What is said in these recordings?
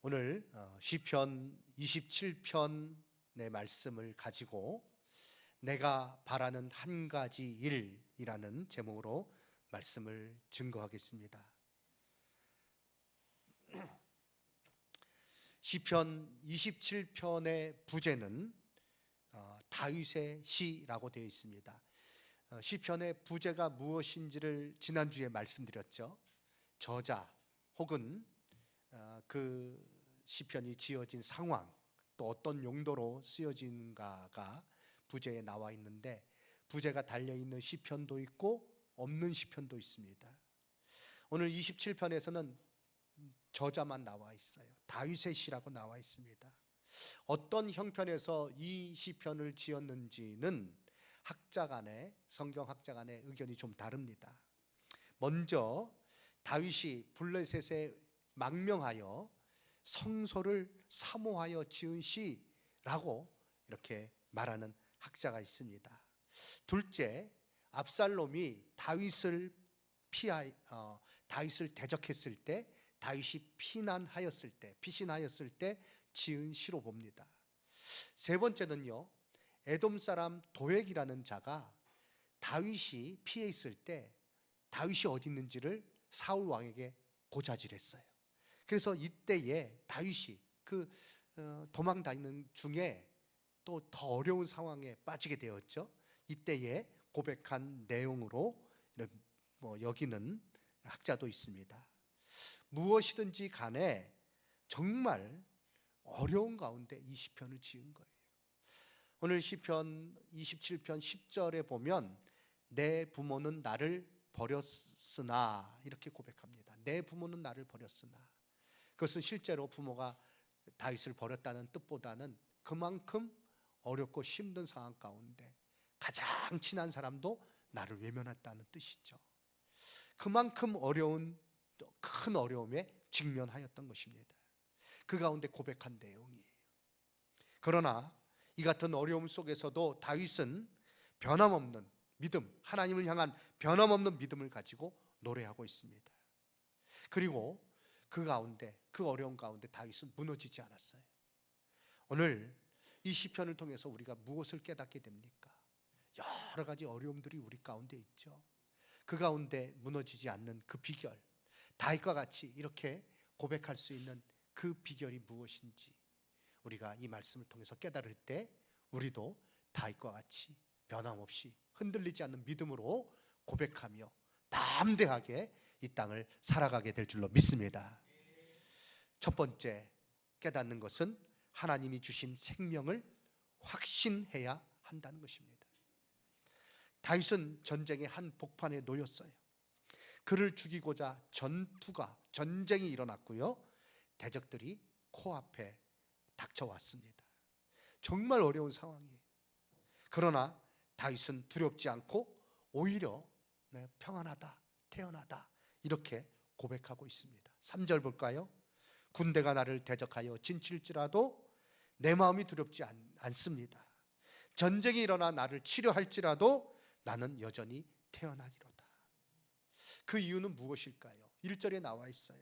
오늘 시편 27편의 말씀을 가지고 내가 바라는 한 가지 일이라는 제목으로 말씀을 증거하겠습니다. 시편 27편의 부제는 다윗의 시라고 되어 있습니다. 시편의 부제가 무엇인지를 지난주에 말씀드렸죠. 저자 혹은 그 시편이 지어진 상황, 또 어떤 용도로 쓰여지는가가 부제에 나와 있는데, 부제가 달려있는 시편도 있고 없는 시편도 있습니다. 오늘 27편에서는 저자만 나와 있어요. 다윗의 시라고 나와 있습니다. 어떤 형편에서 이 시편을 지었는지는 성경 학자 간의 의견이 좀 다릅니다. 먼저 다윗이 블레셋에 망명하여 성소를 사모하여 지은 시라고 이렇게 말하는 학자가 있습니다. 둘째, 압살롬이 다윗을 대적했을 때, 다윗이 피신하였을 때 지은 시로 봅니다. 세 번째는요, 에돔 사람 도액이라는 자가 다윗이 피해 있을 때 다윗이 어디 있는지를 사울 왕에게 고자질했어요. 그래서 이때에 다윗이 도망 다니는 중에 또 더 어려운 상황에 빠지게 되었죠. 이때에 고백한 내용으로 여기는 학자도 있습니다. 무엇이든지 간에 정말 어려운 가운데 이 시편을 지은 거예요. 오늘 시편 27편 10절에 보면 내 부모는 나를 버렸으나, 이렇게 고백합니다. 내 부모는 나를 버렸으나. 그것은 실제로 부모가 다윗을 버렸다는 뜻보다는 그만큼 어렵고 힘든 상황 가운데 가장 친한 사람도 나를 외면했다는 뜻이죠. 그만큼 큰 어려움에 직면하였던 것입니다. 그 가운데 고백한 내용이에요. 그러나 이 같은 어려움 속에서도 다윗은 변함없는 믿음, 하나님을 향한 변함없는 믿음을 가지고 노래하고 있습니다. 그리고 그 어려운 가운데 다윗은 무너지지 않았어요. 오늘 이 시편을 통해서 우리가 무엇을 깨닫게 됩니까? 여러 가지 어려움들이 우리 가운데 있죠. 그 가운데 무너지지 않는 그 비결, 다윗과 같이 이렇게 고백할 수 있는 그 비결이 무엇인지 우리가 이 말씀을 통해서 깨달을 때 우리도 다윗과 같이 변함없이 흔들리지 않는 믿음으로 고백하며 담대하게 이 땅을 살아가게 될 줄로 믿습니다. 첫 번째 깨닫는 것은 하나님이 주신 생명을 확신해야 한다는 것입니다. 다윗은 전쟁의 한 복판에 놓였어요. 그를 죽이고자 전쟁이 일어났고요, 대적들이 코앞에 닥쳐왔습니다. 정말 어려운 상황이에요. 그러나 다윗은 두렵지 않고 오히려 평안하다, 태어나다, 이렇게 고백하고 있습니다. 3절 볼까요? 군대가 나를 대적하여 진칠지라도 내 마음이 두렵지 않습니다. 전쟁이 일어나 나를 치료할지라도 나는 여전히 태어나리로다. 그 이유는 무엇일까요? 1절에 나와 있어요.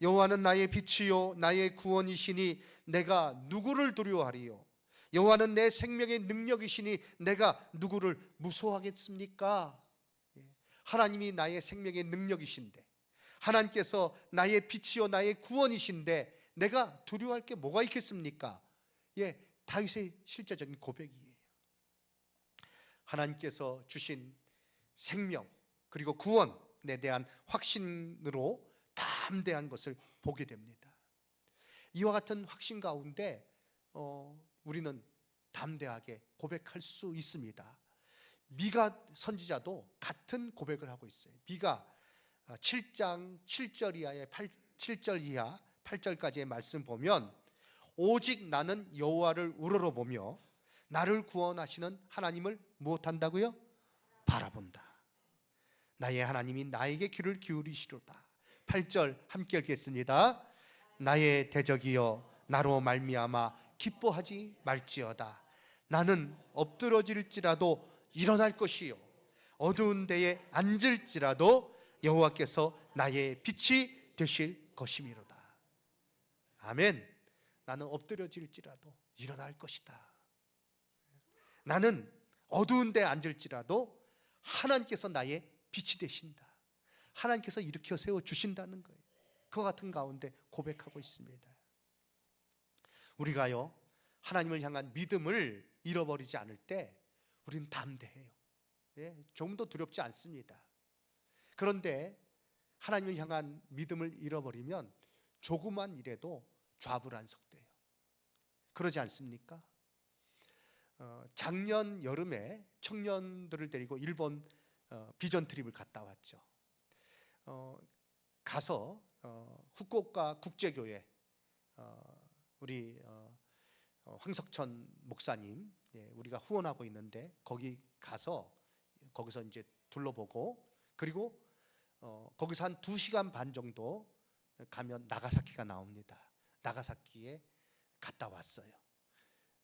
여호와는 나의 빛이요 나의 구원이시니 내가 누구를 두려워하리요? 여호와는 내 생명의 능력이시니 내가 누구를 무서워하겠습니까? 하나님이 나의 생명의 능력이신데, 하나님께서 나의 빛이요 나의 구원이신데 내가 두려워할 게 뭐가 있겠습니까? 다윗의 실제적인 고백이에요. 하나님께서 주신 생명 그리고 구원에 대한 확신으로 담대한 것을 보게 됩니다. 이와 같은 확신 가운데 우리는 담대하게 고백할 수 있습니다. 미가 선지자도 같은 고백을 하고 있어요. 미가 7장 7절 이하 8절까지의 말씀 보면, 오직 나는 여호와를 우러러보며 나를 구원하시는 하나님을 무엇한다고요? 바라본다. 나의 하나님이 나에게 귀를 기울이시로다. 8절 함께 읽겠습니다. 나의 대적이여 나로 말미암아 기뻐하지 말지어다. 나는 엎드러질지라도 일어날 것이요 어두운 데에 앉을지라도 여호와께서 나의 빛이 되실 것이미로다. 아멘. 나는 엎드려질지라도 일어날 것이다. 나는 어두운 데 앉을지라도 하나님께서 나의 빛이 되신다. 하나님께서 일으켜 세워 주신다는 거예요. 그와 같은 가운데 고백하고 있습니다. 우리가요, 하나님을 향한 믿음을 잃어버리지 않을 때 우리는 담대해요. 조금도 두렵지 않습니다. 그런데 하나님을 향한 믿음을 잃어버리면 조그만 일에도 좌불안석돼요. 그러지 않습니까? 작년 여름에 청년들을 데리고 일본 비전 트립을 갔다 왔죠. 가서 후쿠오카 국제교회 우리 황석천 목사님, 우리가 후원하고 있는데 거기 가서 거기서 이제 둘러보고, 그리고 거기서 한 2시간 반 정도 가면 나가사키가 나옵니다. 나가사키에 갔다 왔어요.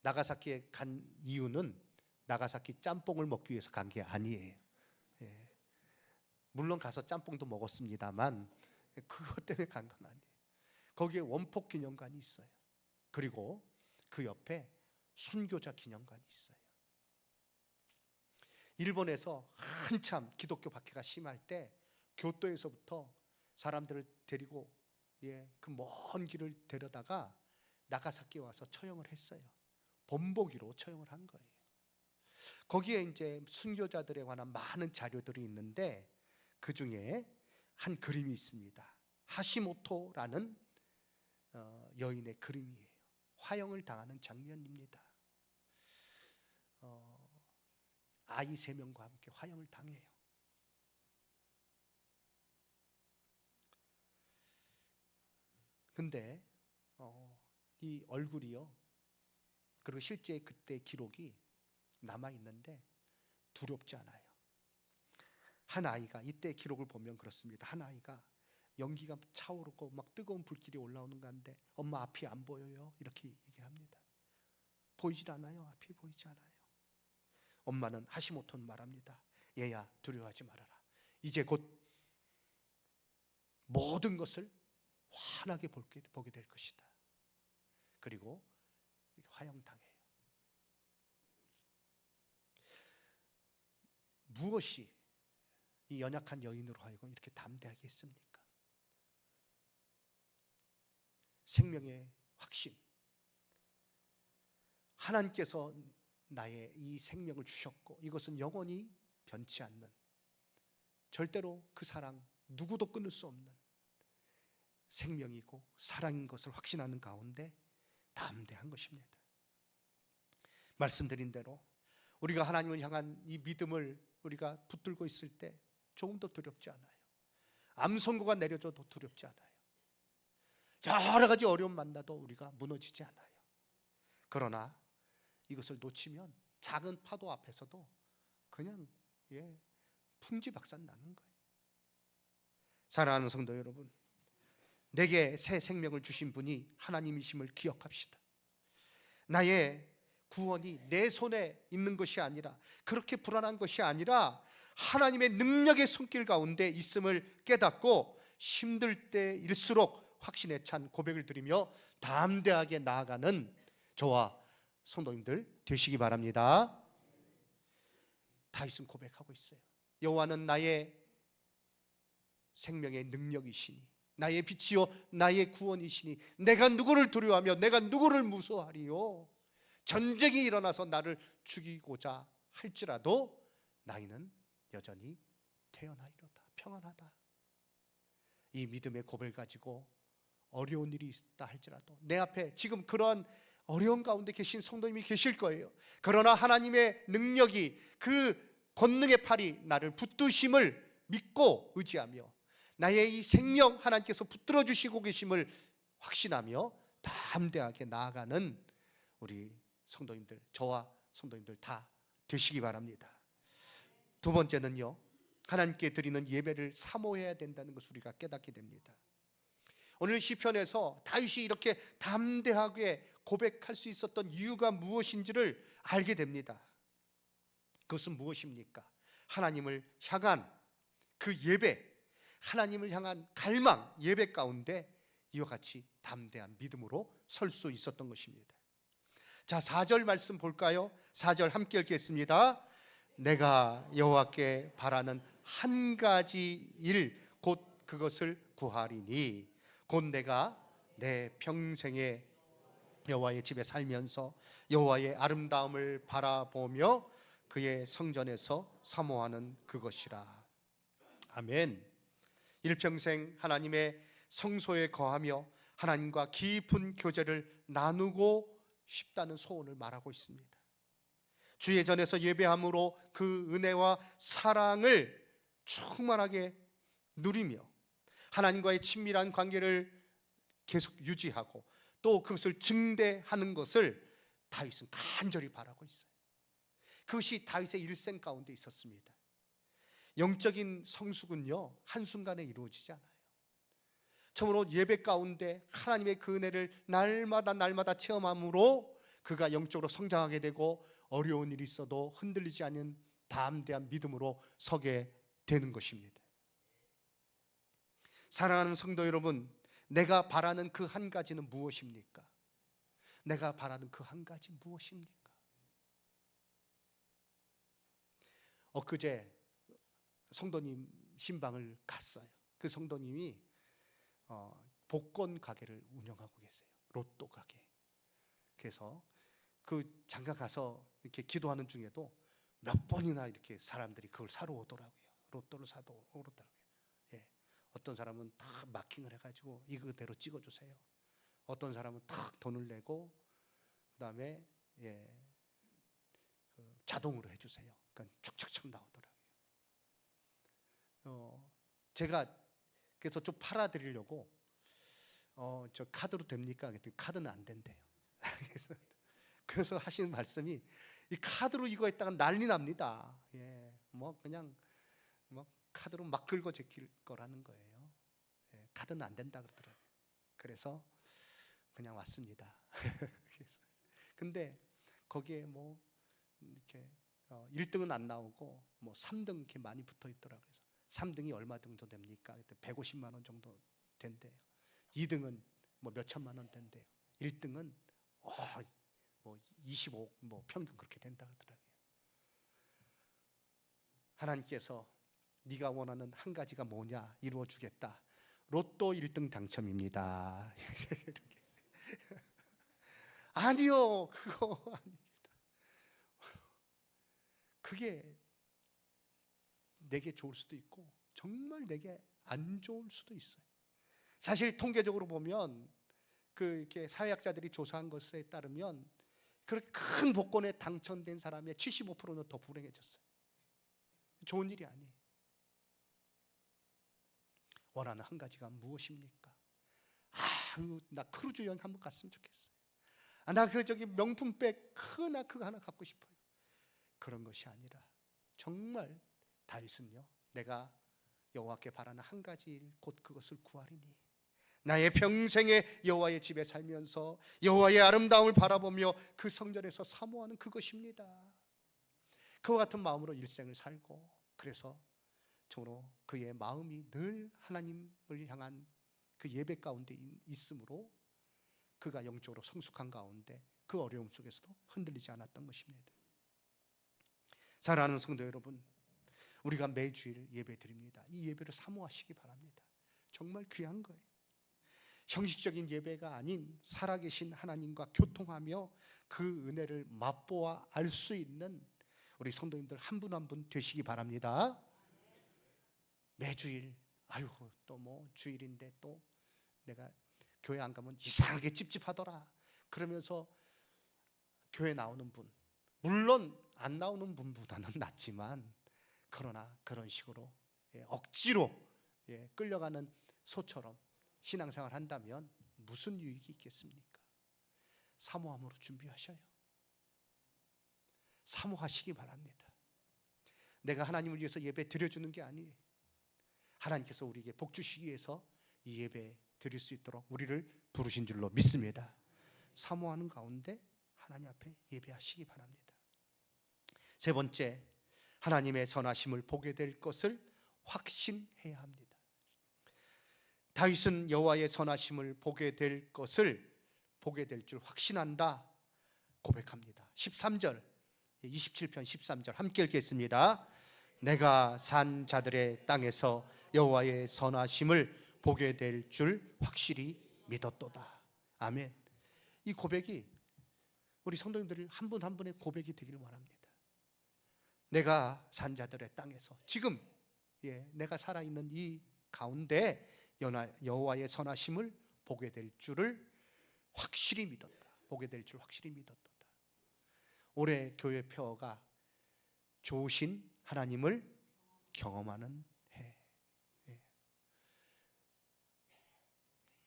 나가사키에 간 이유는 나가사키 짬뽕을 먹기 위해서 간 게 아니에요. 물론 가서 짬뽕도 먹었습니다만 그것 때문에 간 건 아니에요. 거기에 원폭 기념관이 있어요. 그리고 그 옆에 순교자 기념관이 있어요. 일본에서 한참 기독교 박해가 심할 때 교토에서부터 사람들을 데리고 그 먼 길을 데려다가 나가사키에 와서 처형을 했어요. 본보기로 처형을 한 거예요. 거기에 이제 순교자들에 관한 많은 자료들이 있는데 그 중에 한 그림이 있습니다. 하시모토라는 여인의 그림이에요. 화형을 당하는 장면입니다. 아이 3명과 함께 화형을 당해요. 근데 이 얼굴이요, 그리고 실제 그때 기록이 남아있는데 두렵지 않아요. 한 아이가, 이때 기록을 보면 그렇습니다. 한 아이가 연기가 차오르고 막 뜨거운 불길이 올라오는 가운데 엄마 앞이 안 보여요, 이렇게 얘기를 합니다. 보이질 않아요. 앞이 보이지 않아요. 엄마는, 하시모토는 말합니다. 얘야, 두려워하지 말아라. 이제 곧 모든 것을 환하게 보게 될 것이다. 그리고 화형당해요. 무엇이 이 연약한 여인으로 하여금 이렇게 담대하게 했습니까? 생명의 확신. 하나님께서 나의 이 생명을 주셨고 이것은 영원히 변치 않는, 절대로 그 사랑 누구도 끊을 수 없는 생명이고 사랑인 것을 확신하는 가운데 담대한 것입니다. 말씀드린 대로 우리가 하나님을 향한 이 믿음을 우리가 붙들고 있을 때 조금도 두렵지 않아요. 암 선고가 내려져도 두렵지 않아요. 여러 가지 어려움 만나도 우리가 무너지지 않아요. 그러나 이것을 놓치면 작은 파도 앞에서도 그냥 풍지박산 나는 거예요. 사랑하는 성도 여러분, 내게 새 생명을 주신 분이 하나님이심을 기억합시다. 나의 구원이 내 손에 있는 것이 아니라, 그렇게 불안한 것이 아니라 하나님의 능력의 손길 가운데 있음을 깨닫고 힘들 때일수록 확신에 찬 고백을 드리며 담대하게 나아가는 저와 성도님들 되시기 바랍니다. 다윗은 고백하고 있어요. 여호와는 나의 생명의 능력이시니 나의 빛이요 나의 구원이시니 내가 누구를 두려워하며 내가 누구를 무서워하리요. 전쟁이 일어나서 나를 죽이고자 할지라도 나이는 여전히 태어나이로다. 평안하다. 이 믿음의 고백을 가지고 어려운 일이 있다 할지라도, 내 앞에 지금 그러한 어려운 가운데 계신 성도님이 계실 거예요. 그러나 하나님의 능력이, 그 권능의 팔이 나를 붙드심을 믿고 의지하며 나의 이 생명 하나님께서 붙들어 주시고 계심을 확신하며 담대하게 나아가는 우리 성도님들, 저와 성도님들 다 되시기 바랍니다. 두 번째는요, 하나님께 드리는 예배를 사모해야 된다는 것을 우리가 깨닫게 됩니다. 오늘 시편에서 다윗이 이렇게 담대하게 고백할 수 있었던 이유가 무엇인지를 알게 됩니다. 그것은 무엇입니까? 하나님을 향한 그 예배, 하나님을 향한 갈망, 예배 가운데 이와 같이 담대한 믿음으로 설 수 있었던 것입니다. 자, 4절 말씀 볼까요? 4절 함께 읽겠습니다. 내가 여호와께 바라는 한 가지 일 곧 그것을 구하리니 곧 내가 내 평생에 여호와의 집에 살면서 여호와의 아름다움을 바라보며 그의 성전에서 사모하는 그것이라. 아멘. 일평생 하나님의 성소에 거하며 하나님과 깊은 교제를 나누고 싶다는 소원을 말하고 있습니다. 주의 전에서 예배함으로 그 은혜와 사랑을 충만하게 누리며 하나님과의 친밀한 관계를 계속 유지하고 또 그것을 증대하는 것을 다윗은 간절히 바라고 있어요. 그것이 다윗의 일생 가운데 있었습니다. 영적인 성숙은요, 한순간에 이루어지지 않아요. 처음으로 예배 가운데 하나님의 그 은혜를 날마다 체험함으로 그가 영적으로 성장하게 되고 어려운 일이 있어도 흔들리지 않는 담대한 믿음으로 서게 되는 것입니다. 사랑하는 성도 여러분, 내가 바라는 그 한 가지는 무엇입니까? 내가 바라는 그 한 가지 무엇입니까? 엊그제 성도님 신방을 갔어요. 그 성도님이 복권 가게를 운영하고 계세요. 로또 가게. 그래서 그 장가 가서 이렇게 기도하는 중에도 몇 번이나 이렇게 사람들이 그걸 사러 오더라고요. 로또를 사러 오더라고요. 예. 어떤 사람은 다 마킹을 해가지고 이거대로 찍어주세요. 어떤 사람은 탁 돈을 내고 그다음에 자동으로 해주세요. 그러니까 축축축 나오더라고요. 제가 그래서 좀 팔아드리려고 저 카드로 됩니까? 그랬더니 카드는 안 된대요. 그래서 하시는 말씀이 이 카드로 이거 했다가 난리 납니다. 뭐 그냥 뭐 카드로 막 긁어 제낄 거라는 거예요. 카드는 안 된다 그러더라고요. 그래서 그냥 왔습니다. 근데 거기에 뭐 이렇게 1등은 안 나오고 뭐 3등 이렇게 많이 붙어 있더라고요. 그래서 3등이 얼마 정도 됩니까? 150만 원 정도 된대요. 2등은 뭐 몇 천만 원 된대요. 1등은 뭐 25억 뭐 평균 그렇게 된다 그러더라고요. 하나님께서 네가 원하는 한 가지가 뭐냐 이루어 주겠다. 로또 1등 당첨입니다. 아니요, 그거 아닙니다. 그게 내게 좋을 수도 있고 정말 내게 안 좋을 수도 있어요. 사실 통계적으로 보면 이렇게 사회학자들이 조사한 것에 따르면 그렇게 큰 복권에 당첨된 사람의 75%는 더 불행해졌어요. 좋은 일이 아니에요. 원하는 한 가지가 무엇입니까? 나 크루즈 여행 한번 갔으면 좋겠어요. 나 저기 명품백 그거 하나 갖고 싶어요. 그런 것이 아니라 정말 다윗은요, 내가 여호와께 바라는 한 가지 일 곧 그것을 구하리니 나의 평생에 여호와의 집에 살면서 여호와의 아름다움을 바라보며 그 성전에서 사모하는 그것입니다. 그와 같은 마음으로 일생을 살고, 그래서 정말로 그의 마음이 늘 하나님을 향한 그 예배 가운데 있으므로 그가 영적으로 성숙한 가운데 그 어려움 속에서도 흔들리지 않았던 것입니다. 사랑하는 성도 여러분, 우리가 매주일 예배 드립니다. 이 예배를 사모하시기 바랍니다. 정말 귀한 거예요. 형식적인 예배가 아닌 살아계신 하나님과 교통하며 그 은혜를 맛보아 알 수 있는 우리 성도님들 한 분 한 분 되시기 바랍니다. 매주일 또 뭐 주일인데 또 내가 교회 안 가면 이상하게 찝찝하더라 그러면서 교회 나오는 분, 물론 안 나오는 분보다는 낫지만 그러나 그런 식으로 억지로 끌려가는 소처럼 신앙생활 한다면 무슨 유익이 있겠습니까? 사모함으로 준비하셔요. 사모하시기 바랍니다. 내가 하나님을 위해서 예배 드려주는 게 아니에요. 하나님께서 우리에게 복 주시기 위해서 이 예배 드릴 수 있도록 우리를 부르신 줄로 믿습니다. 사모하는 가운데 하나님 앞에 예배하시기 바랍니다. 세 번째, 하나님의 선하심을 보게 될 것을 확신해야 합니다. 다윗은 여호와의 선하심을 보게 될 줄 확신한다 고백합니다. 13절, 27편 13절 함께 읽겠습니다. 내가 산 자들의 땅에서 여호와의 선하심을 보게 될 줄 확실히 믿었도다. 아멘. 이 고백이 우리 성도님들 한 분 한 분의 고백이 되기를 원합니다. 내가 산 자들의 땅에서 지금 내가 살아있는 이 가운데 여호와의 선하심을 보게 될 줄을 확실히 믿었다. 보게 될 줄 확실히 믿었다. 올해 교회 표어가 좋으신 하나님을 경험하는 해.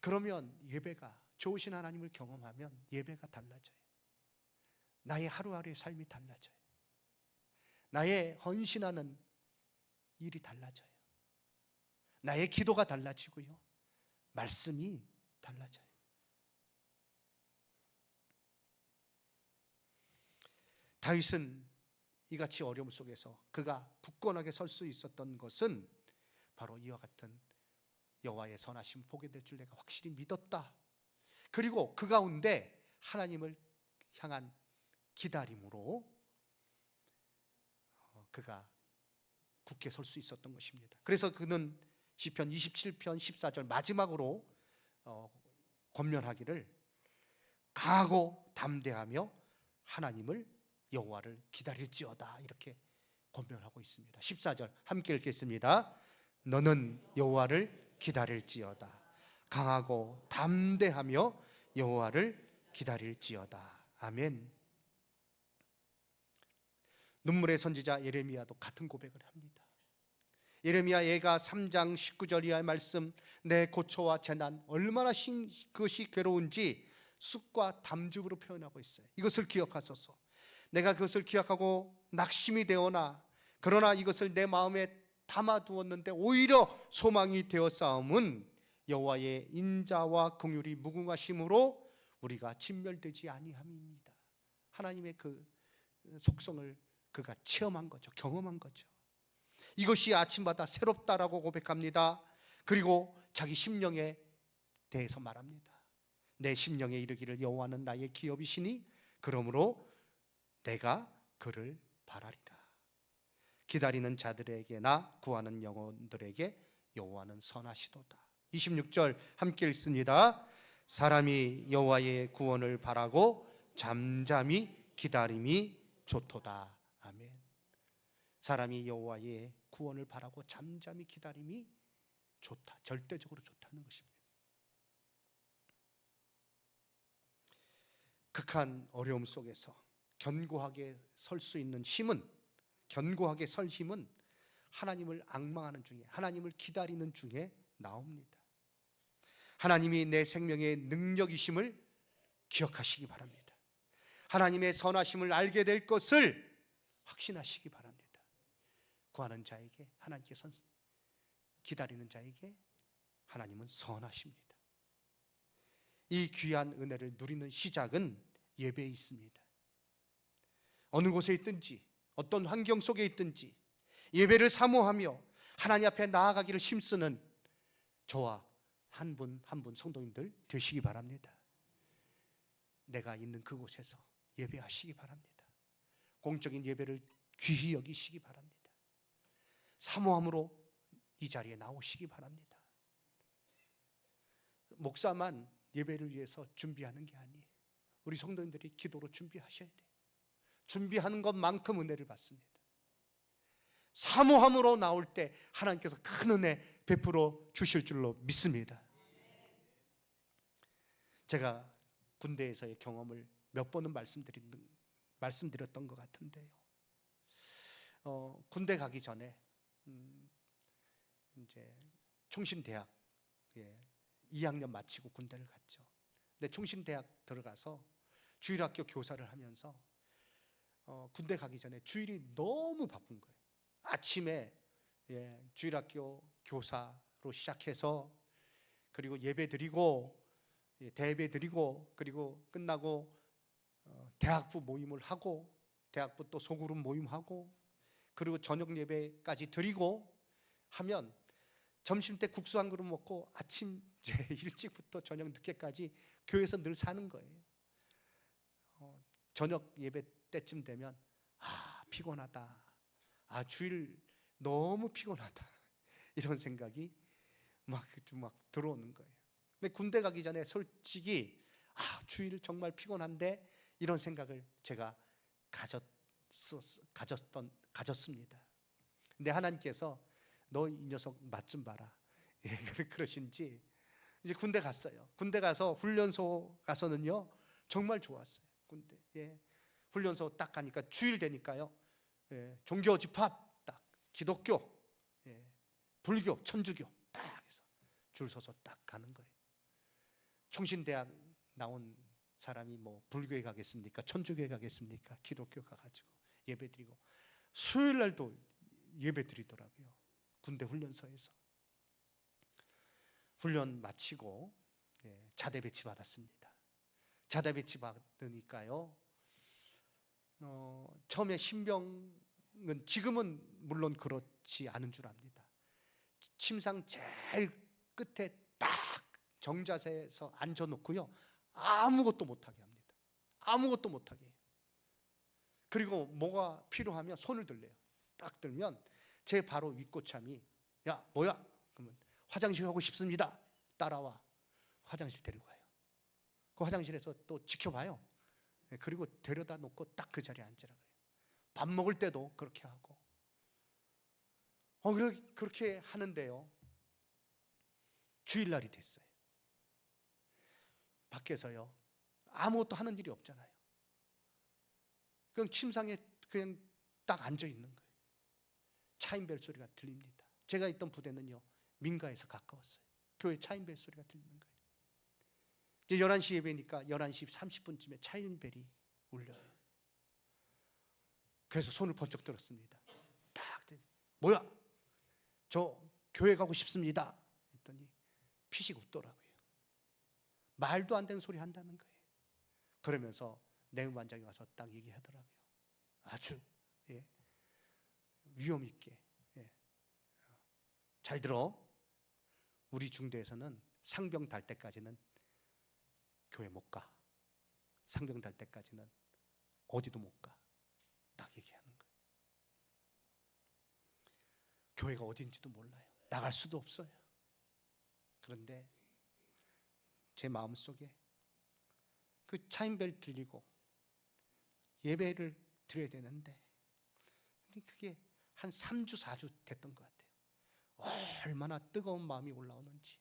그러면 예배가 좋으신 하나님을 경험하면 예배가 달라져요. 나의 하루하루의 삶이 달라져요. 나의 헌신하는 일이 달라져요. 나의 기도가 달라지고요. 말씀이 달라져요. 다윗은 이같이 어려움 속에서 그가 굳건하게 설 수 있었던 것은 바로 이와 같은 여호와의 선하심 보게 될 줄 내가 확실히 믿었다. 그리고 그 가운데 하나님을 향한 기다림으로 그가 굳게 설 수 있었던 것입니다. 그래서 그는 시편 27편 14절 마지막으로 권면하기를 강하고 담대하며 하나님을 여호와를 기다릴지어다 이렇게 권면하고 있습니다. 14절 함께 읽겠습니다. 너는 여호와를 기다릴지어다. 강하고 담대하며 여호와를 기다릴지어다. 아멘. 눈물의 선지자 예레미야도 같은 고백을 합니다. 예레미야 예가 3장 19절 이하의 말씀, 내 고초와 재난 얼마나 그것이 괴로운지 쑥과 담즙으로 표현하고 있어요. 이것을 기억하소서. 내가 그것을 기억하고 낙심이 되오나 그러나 이것을 내 마음에 담아두었는데 오히려 소망이 되었사옴은 여호와의 인자와 긍휼이 무궁하심으로 우리가 진멸되지 아니함입니다. 하나님의 그 속성을 그가 체험한 거죠. 경험한 거죠. 이것이 아침마다 새롭다라고 고백합니다. 그리고 자기 심령에 대해서 말합니다. 내 심령에 이르기를 여호와는 나의 기업이시니 그러므로 내가 그를 바라리라. 기다리는 자들에게나 구하는 영혼들에게 여호와는 선하시도다. 26절 함께 읽습니다. 사람이 여호와의 구원을 바라고 잠잠히 기다림이 좋도다. 아멘. 사람이 여호와의 구원을 바라고 잠잠히 기다림이 좋다. 절대적으로 좋다는 것입니다. 극한 어려움 속에서 견고하게 설 수 있는 힘은, 견고하게 설 힘은 하나님을 앙망하는 중에, 하나님을 기다리는 중에 나옵니다. 하나님이 내 생명의 능력이심을 기억하시기 바랍니다. 하나님의 선하심을 알게 될 것을 확신하시기 바랍니다. 구하는 자에게 하나님께서는, 기다리는 자에게 하나님은 선하십니다. 이 귀한 은혜를 누리는 시작은 예배에 있습니다. 어느 곳에 있든지 어떤 환경 속에 있든지 예배를 사모하며 하나님 앞에 나아가기를 힘쓰는 저와 한 분 한 분 성도님들 되시기 바랍니다. 내가 있는 그곳에서 예배하시기 바랍니다. 공적인 예배를 귀히 여기시기 바랍니다. 사모함으로 이 자리에 나오시기 바랍니다. 목사만 예배를 위해서 준비하는 게 아니에요. 우리 성도님들이 기도로 준비하셔야 돼요. 준비하는 것만큼 은혜를 받습니다. 사모함으로 나올 때 하나님께서 큰 은혜 베풀어 주실 줄로 믿습니다. 제가 군대에서의 경험을 몇 번은 말씀드렸던 것 같은데요. 군대 가기 전에 이제 총신대학 2학년 마치고 군대를 갔죠. 근데 총신대학 들어가서 주일학교 교사를 하면서 군대 가기 전에 주일이 너무 바쁜 거예요. 아침에 주일학교 교사로 시작해서 그리고 예배 드리고 대예배 드리고 그리고 끝나고 대학부 모임을 하고 대학부 또 소그룹 모임하고 그리고 저녁 예배까지 드리고 하면 점심 때 국수 한 그릇 먹고 아침 이제 일찍부터 저녁 늦게까지 교회에서 늘 사는 거예요. 저녁 예배 때쯤 되면 피곤하다. 주일 너무 피곤하다. 이런 생각이 막 들어오는 거예요. 근데 군대 가기 전에 솔직히 주일 정말 피곤한데 이런 생각을 제가 가졌습니다. 근데 하나님께서 너 이 녀석 맛 좀 봐라. 그러신지 이제 군대 갔어요. 군대 가서 훈련소 가서는요 정말 좋았어요. 군대 훈련소 딱 가니까 주일 되니까요 종교 집합 딱 기독교, 불교, 천주교 딱 해서 줄 서서 딱 가는 거예요. 총신대학 나온 사람이 뭐 불교에 가겠습니까? 천주교에 가겠습니까? 기독교 가가지고 예배 드리고 수요일 날도 예배 드리더라고요. 군대 훈련소에서 훈련 마치고 자대 배치 받았습니다. 자대 배치 받으니까요 처음에 신병은 지금은 물론 그렇지 않은 줄 압니다. 침상 제일 끝에 딱 정자세에서 앉혀놓고요 아무것도 못하게 합니다. 아무것도 못하게 해요. 그리고 뭐가 필요하면 손을 들래요. 딱 들면 제 바로 윗고참이 야 뭐야? 그러면 화장실 가고 싶습니다. 따라와. 화장실 데리고 가요. 그 화장실에서 또 지켜봐요. 그리고 데려다 놓고 딱 그 자리에 앉으라 그래요. 밥 먹을 때도 그렇게 하고 그렇게 하는데요 주일날이 됐어요. 밖에서요 아무것도 하는 일이 없잖아요. 그냥 침상에 그냥 딱 앉아 있는 거예요. 차인벨 소리가 들립니다. 제가 있던 부대는요 민가에서 가까웠어요. 교회 차인벨 소리가 들리는 거예요. 이제 11시 예배니까 11시 30분쯤에 차인벨이 울려요. 그래서 손을 번쩍 들었습니다. 딱 뭐야? 저 교회 가고 싶습니다. 했더니 피식 웃더라고요. 말도 안 되는 소리 한다는 거예요. 그러면서 내음반장이 와서 딱 얘기하더라고요. 아주 위험 있게 잘 들어. 우리 중대에서는 상병 달 때까지는 교회 못 가. 상병 달 때까지는 어디도 못 가. 딱 얘기하는 거예요. 교회가 어딘지도 몰라요. 나갈 수도 없어요. 그런데 제 마음속에 그 차인벨 들리고 예배를 드려야 되는데 그게 한 3주 4주 됐던 것 같아요. 얼마나 뜨거운 마음이 올라오는지.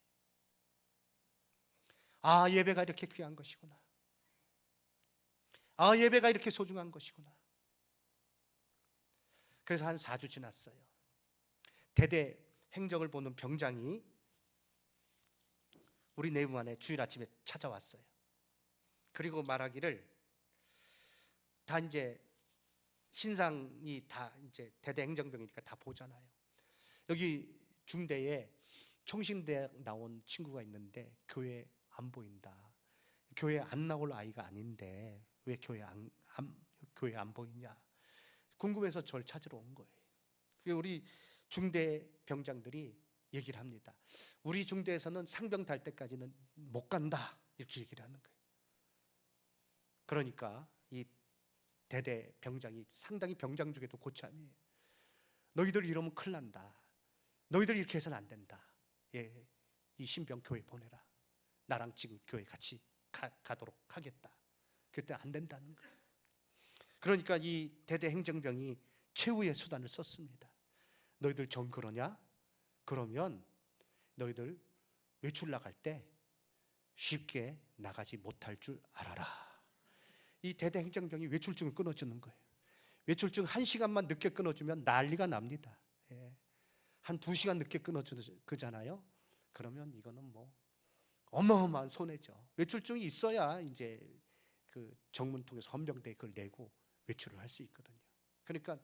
예배가 이렇게 귀한 것이구나. 예배가 이렇게 소중한 것이구나. 그래서 한 4주 지났어요. 대대 행정을 보는 병장이 우리 내부만에 주일 아침에 찾아왔어요. 그리고 말하기를 다 이제 신상이 다 이제 대대 행정병이니까 다 보잖아요. 여기 중대에 총신대학 나온 친구가 있는데 교회 안 보인다. 교회 안 나올 아이가 아닌데 왜 교회 안 보이냐. 궁금해서 저를 찾으러 온 거예요. 우리 중대 병장들이 얘기를 합니다. 우리 중대에서는 상병 달 때까지는 못 간다. 이렇게 얘기를 하는 거예요. 그러니까 이 대대 병장이 상당히 병장 중에도 고참이에요. 너희들 이러면 큰일 난다. 너희들 이렇게 해서는 안 된다. 이 신병 교회 보내라. 나랑 지금 교회 같이 가도록 하겠다. 그때 안 된다는 거예요. 그러니까 이 대대 행정병이 최후의 수단을 썼습니다. 너희들 정 그러냐? 그러면 너희들 외출 나갈 때 쉽게 나가지 못할 줄 알아라. 이 대대 행정병이 외출증을 끊어주는 거예요. 외출증 1시간만 늦게 끊어주면 난리가 납니다. 한 2시간 늦게 끊어주잖아요. 그러면 이거는 뭐 어마어마한 손해죠. 외출증이 있어야 이제 그 정문 통해서 헌병대에 그걸 내고 외출을 할 수 있거든요. 그러니까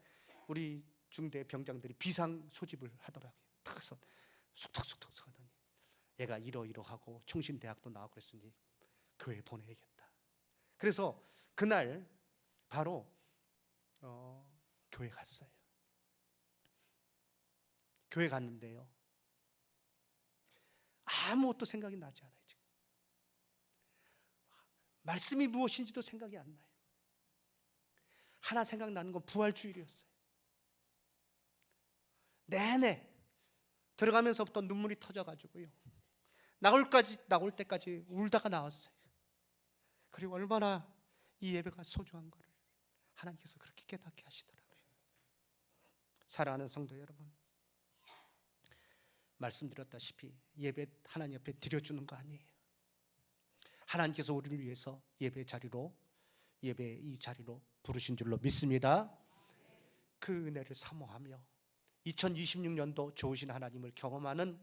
우리 중대 병장들이 비상 소집을 하더라고요. 그래서 쑥덕쑥덕 하더니 얘가 이러이러하고 총신대학도 나오고 그랬으니 교회 보내야겠다. 그래서 그날 바로 교회 갔어요. 교회 갔는데요. 아무것도 생각이 나지 않아요. 지금. 말씀이 무엇인지도 생각이 안 나요. 하나 생각나는 건 부활주일이었어요. 내내 들어가면서부터 눈물이 터져가지고요, 나올 때까지 울다가 나왔어요. 그리고 얼마나 이 예배가 소중한 것을 하나님께서 그렇게 깨닫게 하시더라고요. 사랑하는 성도 여러분, 말씀드렸다시피 예배 하나님 앞에 드려주는 거 아니에요. 하나님께서 우리를 위해서 예배 이 자리로 부르신 줄로 믿습니다. 그 은혜를 사모하며 2026년도 좋으신 하나님을 경험하는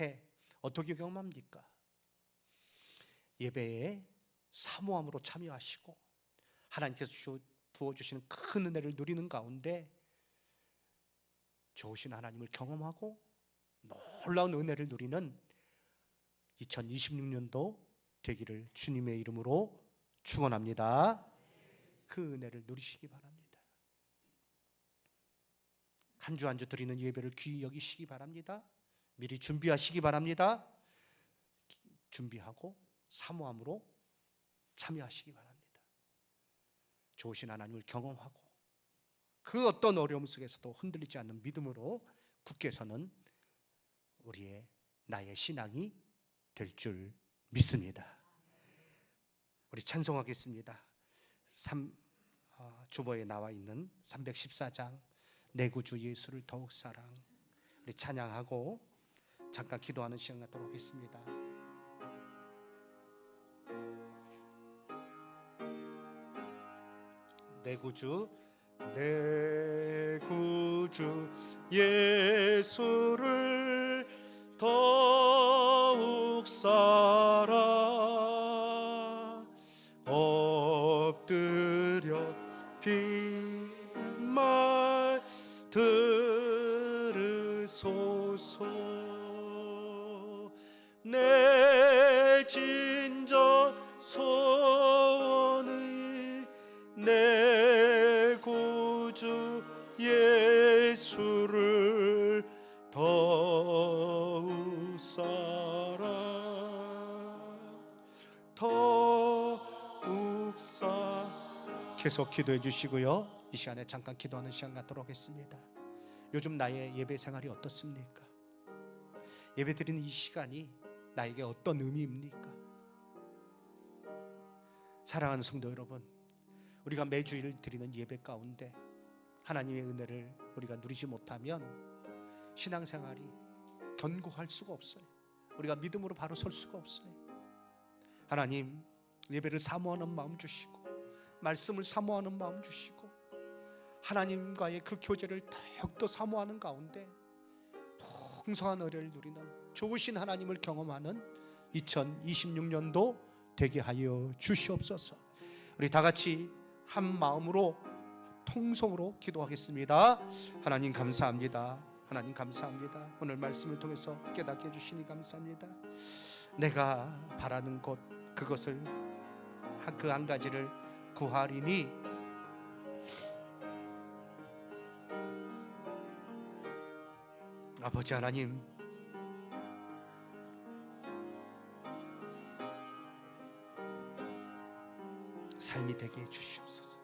해, 어떻게 경험합니까? 예배에 사모함으로 참여하시고 하나님께서 부어주시는 큰 은혜를 누리는 가운데 좋으신 하나님을 경험하고 놀라운 은혜를 누리는 2026년도 되기를 주님의 이름으로 축원합니다. 그 은혜를 누리시기 바랍니다. 한 주 한 주 드리는 예배를 귀히 여기시기 바랍니다. 미리 준비하시기 바랍니다. 준비하고 사모함으로 참여하시기 바랍니다. 좋으신 하나님을 경험하고 그 어떤 어려움 속에서도 흔들리지 않는 믿음으로 굳게 서는 나의 신앙이 될 줄 믿습니다. 우리 찬송하겠습니다. 주보에 나와 있는 314장 내 구주 예수를 더욱 사랑, 우리 찬양하고 잠깐 기도하는 시간 갖도록 하겠습니다. 내 구주 예수를 더욱 사랑, 엎드려 빈말 들으소서. 내 진정 소원이 내 구주 예수를 더욱 사랑, 더욱 사랑. 계속 기도해 주시고요, 이 시간에 잠깐 기도하는 시간 갖도록 하겠습니다. 요즘 나의 예배 생활이 어떻습니까? 예배 드리는 이 시간이 나에게 어떤 의미입니까? 사랑하는 성도 여러분, 우리가 매주일 드리는 예배 가운데 하나님의 은혜를 우리가 누리지 못하면 신앙생활이 견고할 수가 없어요. 우리가 믿음으로 바로 설 수가 없어요. 하나님, 예배를 사모하는 마음 주시고 말씀을 사모하는 마음 주시고 하나님과의 그 교제를 더욱더 사모하는 가운데 풍성한 은혜를 누리는 좋으신 하나님을 경험하는 2026년도 되게 하여 주시옵소서. 우리 다 같이 한 마음으로 통성으로 기도하겠습니다. 하나님 감사합니다. 하나님 감사합니다. 오늘 말씀을 통해서 깨닫게 해주시니 감사합니다. 내가 바라는 것, 그것을 그 한 가지를 구하리니 아버지 하나님, 삶이 되게 해주시옵소서.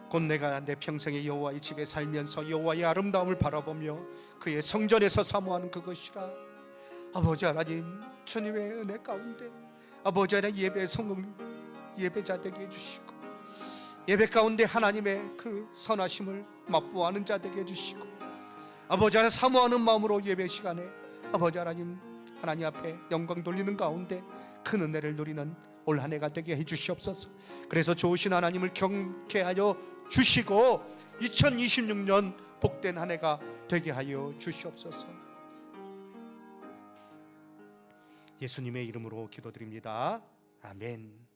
곧 내가 내 평생의 여호와의 집에 살면서 여호와의 아름다움을 바라보며 그의 성전에서 사모하는 그것이라. 아버지 하나님, 주님의 은혜 가운데 아버지 하나님 예배 성공 예배자 되게 해주시고 예배 가운데 하나님의 그 선하심을 맛보아하는 자 되게 해주시고 아버지 하나님 사모하는 마음으로 예배 시간에 아버지 하나님 앞에 영광 돌리는 가운데 큰 은혜를 누리는 올 한 해가 되게 해주시옵소서. 그래서 좋으신 하나님을 경배하여 주시고 2026년 복된 한 해가 되게 하여 주시옵소서. 예수님의 이름으로 기도드립니다. 아멘.